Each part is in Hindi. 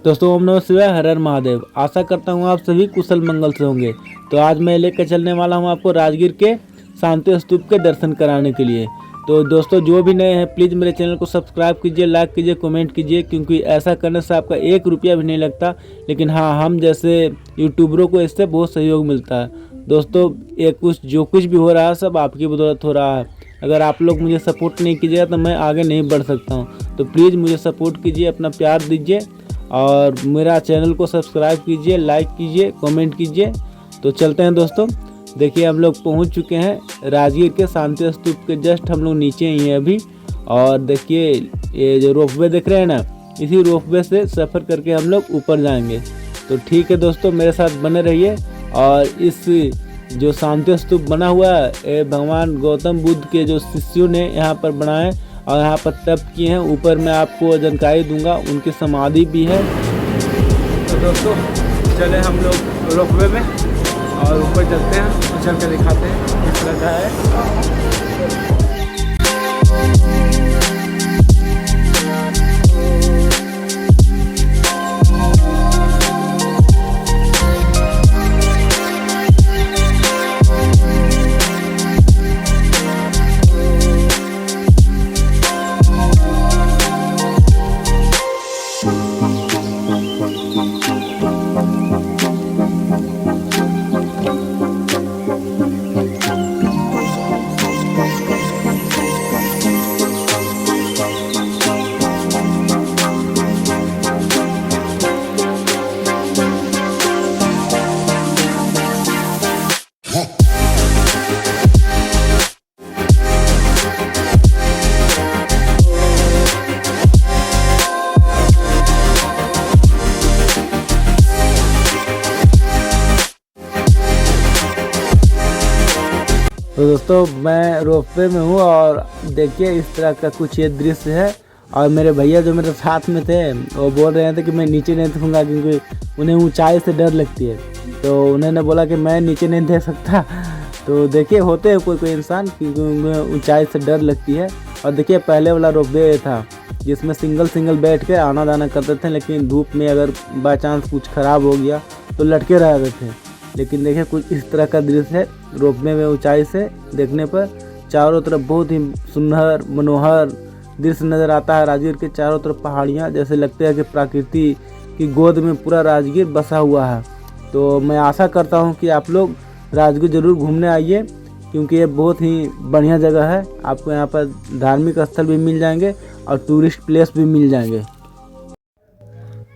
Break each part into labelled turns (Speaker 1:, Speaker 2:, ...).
Speaker 1: दोस्तों ओम नमः शिवाय, हर हर महादेव। आशा करता हूँ आप सभी कुशल मंगल से होंगे। तो आज मैं लेकर चलने वाला हूँ आपको राजगीर के शांति स्तूप के दर्शन कराने के लिए। तो दोस्तों जो भी नए हैं प्लीज़ मेरे चैनल को सब्सक्राइब कीजिए, लाइक कीजिए, कमेंट कीजिए, क्योंकि ऐसा करने से आपका 1 रुपया भी नहीं लगता। लेकिन हाँ, हम जैसे यूट्यूबरों को इससे बहुत सहयोग मिलता है। दोस्तों ये जो कुछ भी हो रहा है सब आपकी बदौलत हो रहा है। अगर आप लोग मुझे सपोर्ट नहीं कीजिएगा तो मैं आगे नहीं बढ़ सकता हूँ। तो प्लीज़ मुझे सपोर्ट कीजिए, अपना प्यार दीजिए और मेरा चैनल को सब्सक्राइब कीजिए, लाइक कीजिए, कमेंट कीजिए। तो चलते हैं दोस्तों। देखिए हम लोग पहुंच चुके हैं राजगीर के शांति स्तूप के जस्ट हम लोग नीचे ही हैं अभी। और देखिए ये जो रोपवे देख रहे हैं ना, इसी रोपवे से सफ़र करके हम लोग ऊपर जाएंगे। तो ठीक है दोस्तों, मेरे साथ बने रहिए। और इस जो शांति स्तूप बना हुआ है ये भगवान गौतम बुद्ध के जो शिष्यों ने यहाँ पर बनाए और यहाँ पर तप किए हैं। ऊपर मैं आपको जानकारी दूंगा, उनकी समाधि भी है। तो दोस्तों चले हम लोग रोपवे में और ऊपर चलते हैं और चल के दिखाते हैं किस तरह का है। तो दोस्तों मैं रोपवे में हूँ और देखिए इस तरह का कुछ ये दृश्य है। और मेरे भैया जो मेरे साथ में थे वो बोल रहे थे कि मैं नीचे नहीं देखूँगा क्योंकि उन्हें ऊंचाई से डर लगती है। तो उन्होंने बोला कि मैं नीचे नहीं देख सकता। तो देखिए होते हैं कोई इंसान क्योंकि उन्हें ऊंचाई से डर लगती है। और देखिए पहले वाला रोपवे था जिसमें सिंगल बैठ के आना जाना करते थे, लेकिन धूप में अगर बाई चांस कुछ ख़राब हो गया तो लटके रहते थे। लेकिन देखिए कुछ इस तरह का दृश्य है रोपवे में। ऊंचाई से देखने पर चारों तरफ बहुत ही सुंदर मनोहर दृश्य नज़र आता है। राजगीर के चारों तरफ पहाड़ियाँ, जैसे लगता है कि प्रकृति की गोद में पूरा राजगीर बसा हुआ है। तो मैं आशा करता हूँ कि आप लोग राजगीर ज़रूर घूमने आइए, क्योंकि ये बहुत ही बढ़िया जगह है। आपको यहाँ पर धार्मिक स्थल भी मिल जाएंगे और टूरिस्ट प्लेस भी मिल जाएंगे।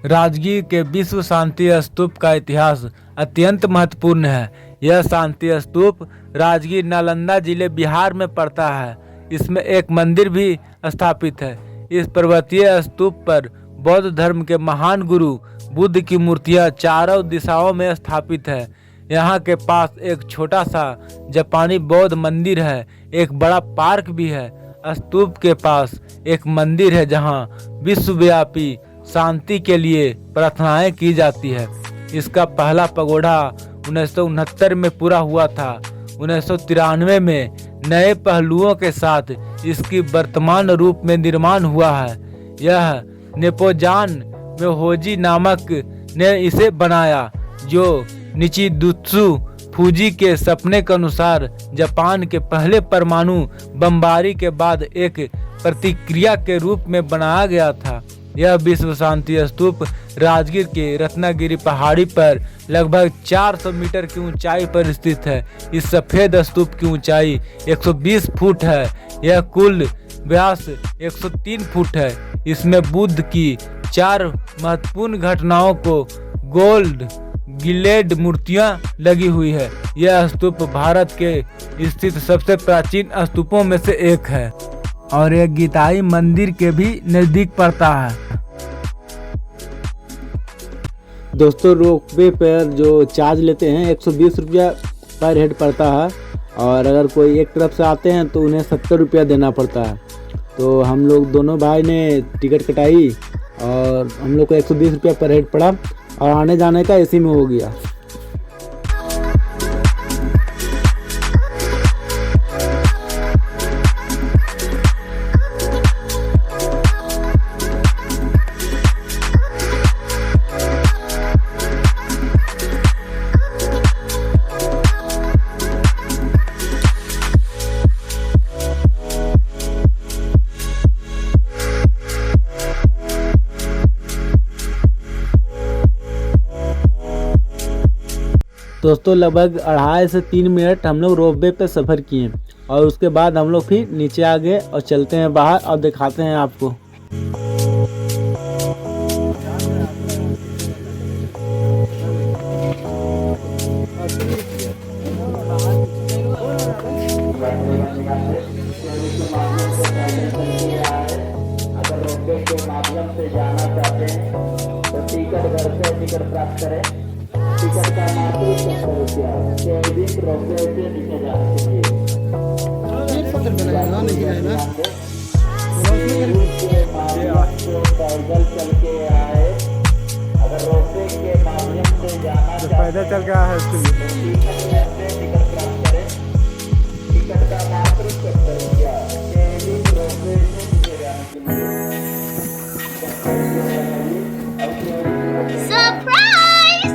Speaker 1: राजगीर के विश्व शांति स्तूप का इतिहास अत्यंत महत्वपूर्ण है। यह शांति स्तूप राजगीर नालंदा जिले बिहार में पड़ता है। इसमें एक मंदिर भी स्थापित है। इस पर्वतीय स्तूप पर बौद्ध धर्म के महान गुरु बुद्ध की मूर्तियां चारों दिशाओं में स्थापित है। यहाँ के पास एक छोटा सा जापानी बौद्ध मंदिर है। एक बड़ा पार्क भी है। स्तूप के पास एक मंदिर है जहाँ विश्वव्यापी शांति के लिए प्रार्थनाएं की जाती है। इसका पहला पगोड़ा 1969 में पूरा हुआ था। 1993 में नए पहलुओं के साथ इसकी वर्तमान रूप में निर्माण हुआ है। यह नेपोजान में होजी नामक ने इसे बनाया, जो निचिदुत्सु फूजी के सपने के अनुसार जापान के पहले परमाणु बमबारी के बाद एक प्रतिक्रिया के रूप में बनाया गया था। यह विश्व शांति स्तूप राजगीर के रत्नागिरी पहाड़ी पर लगभग 400 मीटर की ऊंचाई पर स्थित है। इस सफेद स्तूप की ऊंचाई 120 फुट है। यह कुल व्यास 103 फुट है। इसमें बुद्ध की 4 महत्वपूर्ण घटनाओं को गोल्ड गिलेड मूर्तियां लगी हुई है। यह स्तूप भारत के स्थित सबसे प्राचीन स्तूपों में से एक है और एक गीताई मंदिर के भी नजदीक पड़ता है। दोस्तों रोपवे पर जो चार्ज लेते हैं 120 रुपया पर हेड पड़ता है। और अगर कोई एक तरफ से आते हैं तो उन्हें 70 रुपया देना पड़ता है। तो हम लोग दोनों भाई ने टिकट कटाई और हम लोग को 120 रुपया पर हेड पड़ा और आने जाने का इसी में हो गया। दोस्तों लगभग 2.5 से 3 मिनट हम लोग रोपवे पे सफ़र किए और उसके बाद हम लोग फिर नीचे आ गए और चलते हैं बाहर और दिखाते हैं आपको।
Speaker 2: अगर रोपवे के माध्यम से जाना चाहते हैं तो टिकट घर से टिकट प्राप्त करें। टिकट का मात्र 70 रुपया। केवल रोपवे से नीचे जाने के लिए पैदल चल के आए। अगर रोपवे के माध्यम से जाना
Speaker 1: पैदल चल के आया है उसके लिए
Speaker 2: टिकट घर से टिकट प्राप्त करें। टिकट का मात्र 70 रुपया। केवल रोपवे से नीचे जाने के लिए
Speaker 3: Surprise!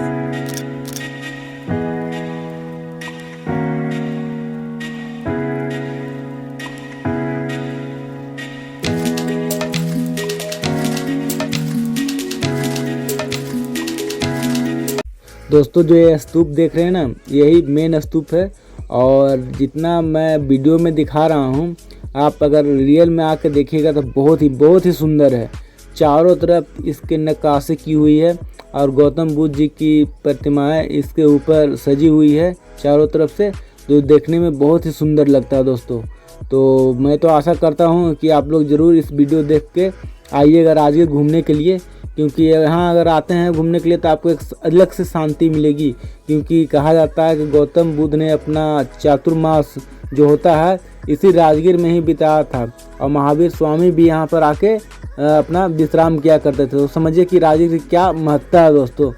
Speaker 1: दोस्तों जो ये स्तूप देख रहे हैं ना, यही मेन स्तूप है। और जितना मैं वीडियो में दिखा रहा हूँ, आप अगर रियल में आकर देखिएगा तो बहुत ही सुंदर है। चारों तरफ इसके नक्काशी की हुई है और गौतम बुद्ध जी की प्रतिमाएं इसके ऊपर सजी हुई है चारों तरफ से, जो देखने में बहुत ही सुंदर लगता है दोस्तों। तो मैं तो आशा करता हूँ कि आप लोग ज़रूर इस वीडियो देख के आइएगा राजगीर घूमने के लिए, क्योंकि यहाँ अगर आते हैं घूमने के लिए तो आपको एक अलग से शांति मिलेगी। क्योंकि कहा जाता है कि गौतम बुद्ध ने अपना चातुर्मास जो होता है इसी राजगीर में ही बिताया था और महावीर स्वामी भी यहाँ पर आके अपना विश्राम किया करते थे। तो समझिए कि राजगीर की क्या महत्ता है दोस्तों।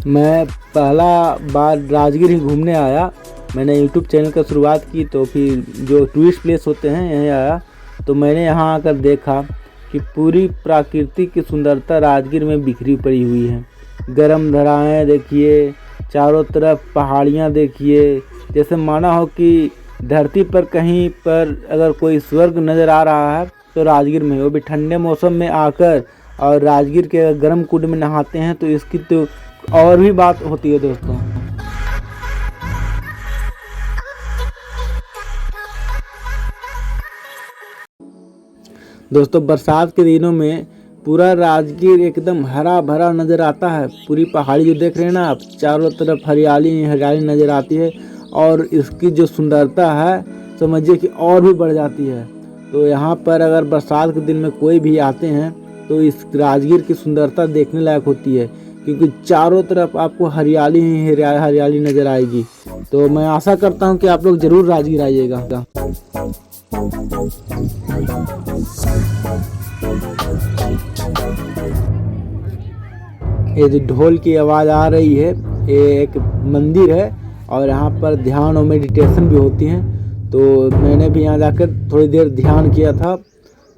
Speaker 1: मैं पहला बार राजगीर ही घूमने आया। मैंने यूट्यूब चैनल का शुरुआत की तो फिर जो टूरिस्ट प्लेस होते हैं यहीं आया, तो मैंने यहाँ आकर देखा कि पूरी प्राकृतिक की सुंदरता राजगीर में बिखरी पड़ी हुई है। गर्म धराएं देखिए, चारों तरफ पहाड़ियाँ देखिए, जैसे माना हो कि धरती पर कहीं पर अगर कोई स्वर्ग नज़र आ रहा है तो राजगीर में, वो भी ठंडे मौसम में आकर और राजगीर के गर्म कुंड में नहाते हैं तो इसकी तो और भी बात होती है दोस्तों। दोस्तों बरसात के दिनों में पूरा राजगीर एकदम हरा भरा नज़र आता है। पूरी पहाड़ी जो देख रहे हैं ना आप, चारों तरफ हरियाली हरियाली नज़र आती है और इसकी जो सुंदरता है समझिए कि और भी बढ़ जाती है। तो यहाँ पर अगर बरसात के दिन में कोई भी आते हैं तो इस राजगीर की सुंदरता देखने लायक होती है, क्योंकि चारों तरफ आपको हरियाली ही हरियाली नज़र आएगी। तो मैं आशा करता हूँ कि आप लोग ज़रूर राजगीर आइएगा। ये जो ढोल की आवाज़ आ रही है, ये एक मंदिर है और यहाँ पर ध्यान और मेडिटेशन भी होती हैं। तो मैंने भी यहाँ जाकर थोड़ी देर ध्यान किया था।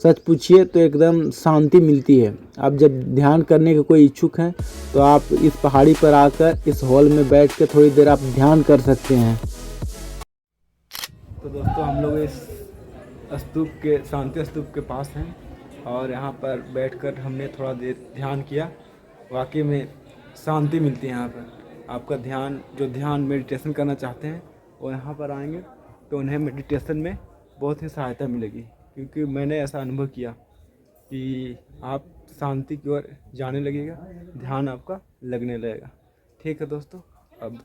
Speaker 1: सच पूछिए तो एकदम शांति मिलती है। आप जब ध्यान करने के कोई इच्छुक हैं तो आप इस पहाड़ी पर आकर इस हॉल में बैठ कर थोड़ी देर आप ध्यान कर सकते हैं। तो दोस्तों हम लोग इस स्तूप के शांति स्तूप के पास हैं और यहाँ पर बैठकर हमने थोड़ा देर ध्यान किया। वाकई में शांति मिलती है यहाँ पर। आपका ध्यान मेडिटेशन करना चाहते हैं वो यहाँ पर आएंगे तो उन्हें मेडिटेशन में बहुत ही सहायता मिलेगी, क्योंकि मैंने ऐसा अनुभव किया कि आप शांति की ओर जाने लगेगा, ध्यान आपका लगने लगेगा। ठीक है दोस्तों, अब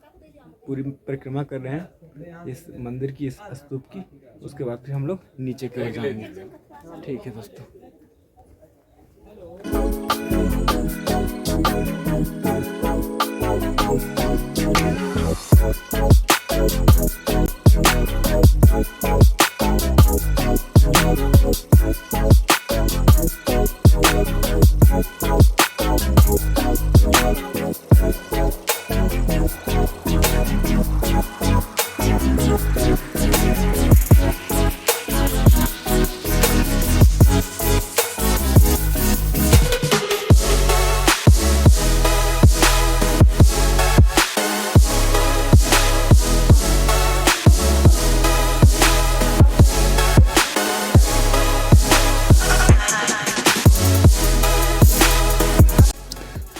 Speaker 1: पूरी परिक्रमा कर रहे हैं इस मंदिर की, इस स्तूप की, उसके बाद फिर हम लोग नीचे की ओर जाएंगे। ठीक है दोस्तों।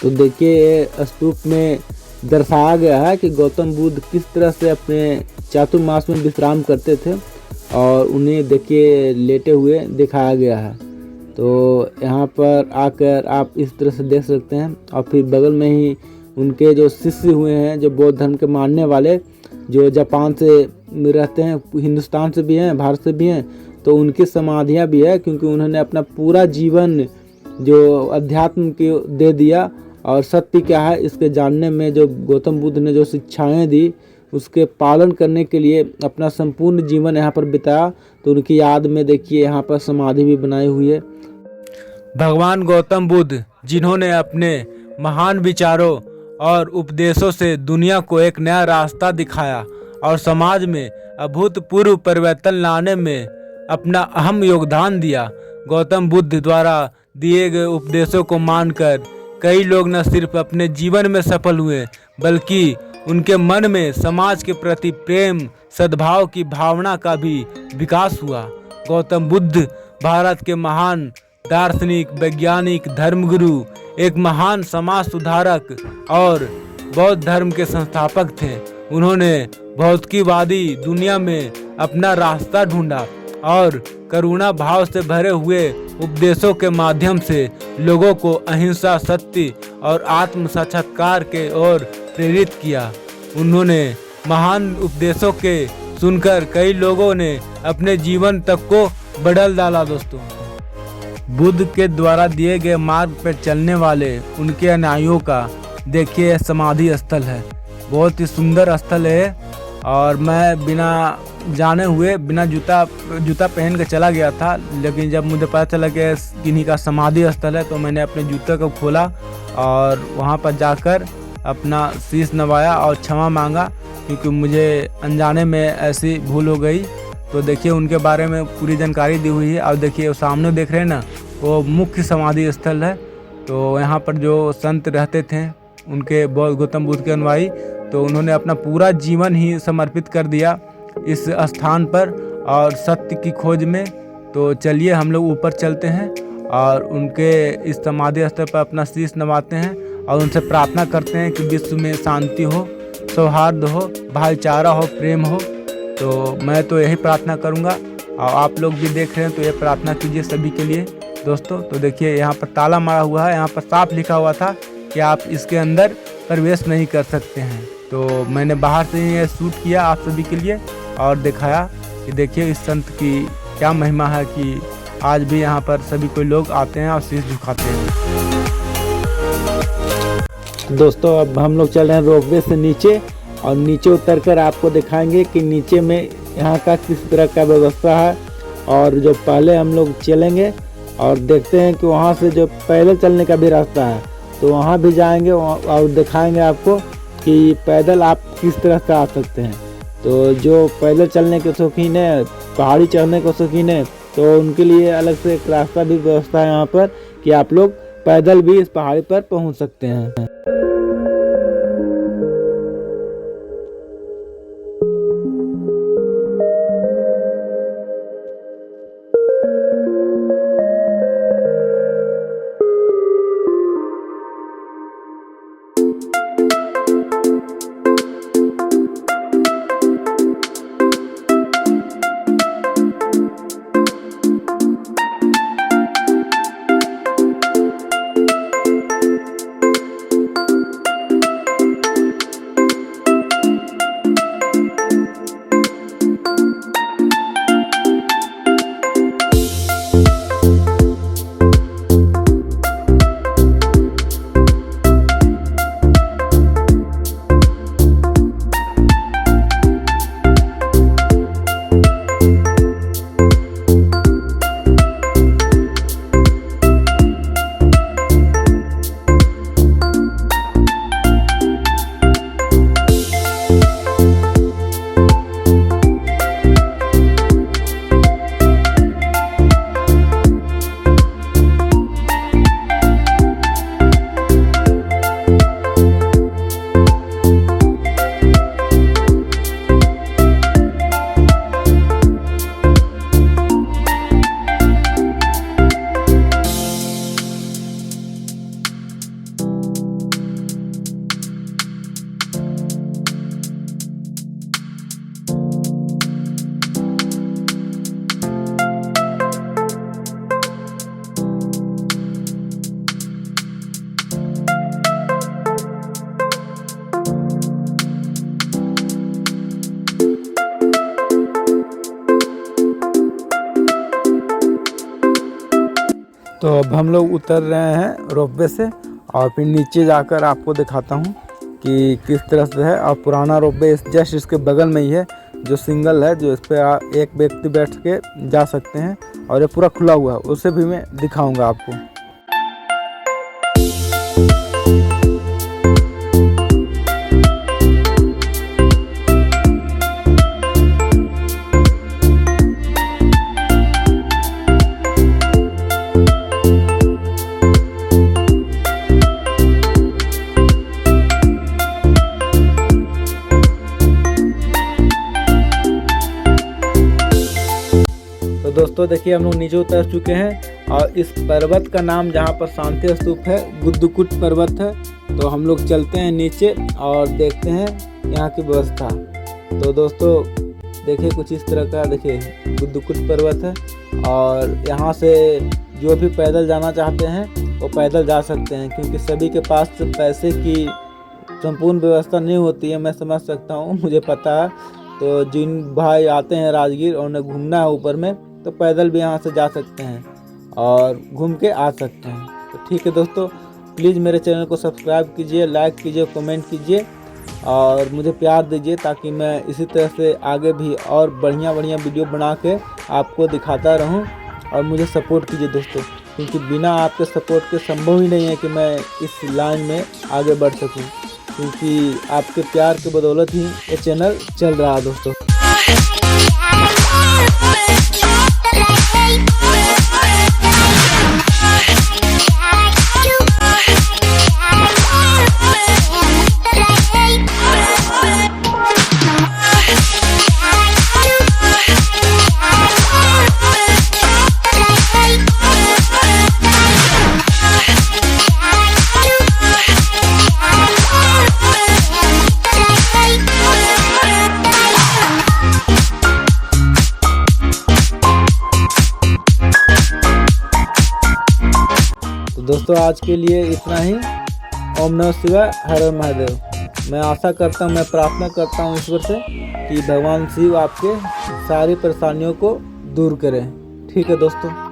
Speaker 1: तो देखिए स्तूप में दर्शाया गया है कि गौतम बुद्ध किस तरह से अपने चातुर्मास में विश्राम करते थे और उन्हें देखिए लेटे हुए दिखाया गया है। तो यहाँ पर आकर आप इस तरह से देख सकते हैं। और फिर बगल में ही उनके जो शिष्य हुए हैं, जो बौद्ध धर्म के मानने वाले, जो जापान से रहते हैं, हिंदुस्तान से भी हैं, भारत से भी हैं, तो उनकी समाधियाँ भी है, क्योंकि उन्होंने अपना पूरा जीवन जो अध्यात्म के दे दिया। और सत्य क्या है इसके जानने में जो गौतम बुद्ध ने जो शिक्षाएं दी उसके पालन करने के लिए अपना संपूर्ण जीवन यहाँ पर बिताया। तो उनकी याद में देखिए यहाँ पर समाधि भी बनाई हुई है। भगवान गौतम बुद्ध जिन्होंने अपने महान विचारों और उपदेशों से दुनिया को एक नया रास्ता दिखाया और समाज में अभूतपूर्व परिवर्तन लाने में अपना अहम योगदान दिया। गौतम बुद्ध द्वारा दिए गए उपदेशों को मानकर कई लोग न सिर्फ अपने जीवन में सफल हुए, बल्कि उनके मन में समाज के प्रति प्रेम, सद्भाव की भावना का भी विकास हुआ। गौतम बुद्ध भारत के महान दार्शनिक, वैज्ञानिक, धर्मगुरु, एक महान समाज सुधारक और बौद्ध धर्म के संस्थापक थे। उन्होंने भौतिकवादी दुनिया में अपना रास्ता ढूंढा और करुणा भाव से भरे हुए उपदेशों के माध्यम से लोगों को अहिंसा, सत्य और आत्म साक्षात्कार के ओर प्रेरित किया। उन्होंने महान उपदेशों के सुनकर कई लोगों ने अपने जीवन तक को बदल डाला। दोस्तों, बुद्ध के द्वारा दिए गए मार्ग पर चलने वाले उनके अनुयायियों का देखिए समाधि स्थल है। बहुत ही सुंदर स्थल है। और मैं बिना जाने हुए, बिना जूता पहन के चला गया था, लेकिन जब मुझे पता चला कि किन्हीं का समाधि स्थल है तो मैंने अपने जूते को खोला और वहां पर जाकर अपना शीश नवाया और क्षमा मांगा, क्योंकि मुझे अनजाने में ऐसी भूल हो गई। तो देखिए उनके बारे में पूरी जानकारी दी हुई है। और देखिए वो सामने देख रहे हैं ना, वो मुख्य समाधि स्थल है। तो यहाँ पर जो संत रहते थे उनके गौतम बुद्ध के अनुयायी, तो उन्होंने अपना पूरा जीवन ही समर्पित कर दिया इस स्थान पर और सत्य की खोज में। तो चलिए हम लोग ऊपर चलते हैं और उनके इस समाधि स्थल पर अपना शीश नवाते हैं और उनसे प्रार्थना करते हैं कि विश्व में शांति हो, सौहार्द हो, भाईचारा हो, प्रेम हो। तो मैं तो यही प्रार्थना करूंगा और आप लोग भी देख रहे हैं तो ये प्रार्थना कीजिए सभी के लिए दोस्तों। तो देखिए यहाँ पर ताला मारा हुआ है, यहाँ पर साफ लिखा हुआ था कि आप इसके अंदर प्रवेश नहीं कर सकते हैं। तो मैंने बाहर से ही ये शूट किया आप सभी के लिए और दिखाया कि देखिए इस संत की क्या महिमा है कि आज भी यहाँ पर सभी कोई लोग आते हैं और शीश झुकाते हैं। दोस्तों, अब हम लोग चल रहे हैं रोपवे से नीचे और नीचे उतरकर आपको दिखाएंगे कि नीचे में यहाँ का किस तरह का व्यवस्था है। और जो पहले हम लोग चलेंगे और देखते हैं कि वहाँ से जो पैदल चलने का भी रास्ता है, तो वहाँ भी जाएंगे और दिखाएंगे आपको कि पैदल आप किस तरह से आ सकते हैं। तो जो पैदल चलने के शौकीन है, पहाड़ी चढ़ने के शौकीन है, तो उनके लिए अलग से एक रास्ता भी व्यवस्था है यहाँ पर कि आप लोग पैदल भी इस पहाड़ी पर पहुँच सकते हैं। तो अब हम लोग उतर रहे हैं रोपवे से और फिर नीचे जाकर आपको दिखाता हूँ कि किस तरह से है। और पुराना रोपवे जस्ट इसके बगल में ही है, जो सिंगल है, जो इस पर एक व्यक्ति बैठ के जा सकते हैं और ये पूरा खुला हुआ है, उसे भी मैं दिखाऊंगा आपको। तो दोस्तों देखिए हम लोग नीचे उतर चुके हैं और इस पर्वत का नाम जहाँ पर शांति स्तूप है गुद्दकुट पर्वत है। तो हम लोग चलते हैं नीचे और देखते हैं यहाँ की व्यवस्था। तो दोस्तों देखिए कुछ इस तरह का, देखिए गुद्दकुट पर्वत है और यहाँ से जो भी पैदल जाना चाहते हैं वो पैदल जा सकते हैं, क्योंकि सभी के पास पैसे की संपूर्ण व्यवस्था नहीं होती है। मैं समझ सकता हूँ, मुझे पता है। तो जिन भाई आते हैं राजगीर और उन्हें घूमना है ऊपर में, तो पैदल भी यहाँ से जा सकते हैं और घूम के आ सकते हैं। तो ठीक है दोस्तों, प्लीज़ मेरे चैनल को सब्सक्राइब कीजिए, लाइक कीजिए, कमेंट कीजिए और मुझे प्यार दीजिए, ताकि मैं इसी तरह से आगे भी और बढ़िया वीडियो बना के आपको दिखाता रहूं। और मुझे सपोर्ट कीजिए दोस्तों, क्योंकि बिना आपके सपोर्ट के संभव ही नहीं है कि मैं इस लाइन में आगे बढ़ सकूं, क्योंकि आपके प्यार के बदौलत ही ये चैनल चल रहा है दोस्तों। दोस्तों आज के लिए इतना ही। ओम नमः शिवाय, हर हर महादेव। मैं आशा करता हूँ, मैं प्रार्थना करता हूँ ईश्वर से कि भगवान शिव आपके सारी परेशानियों को दूर करें। ठीक है दोस्तों।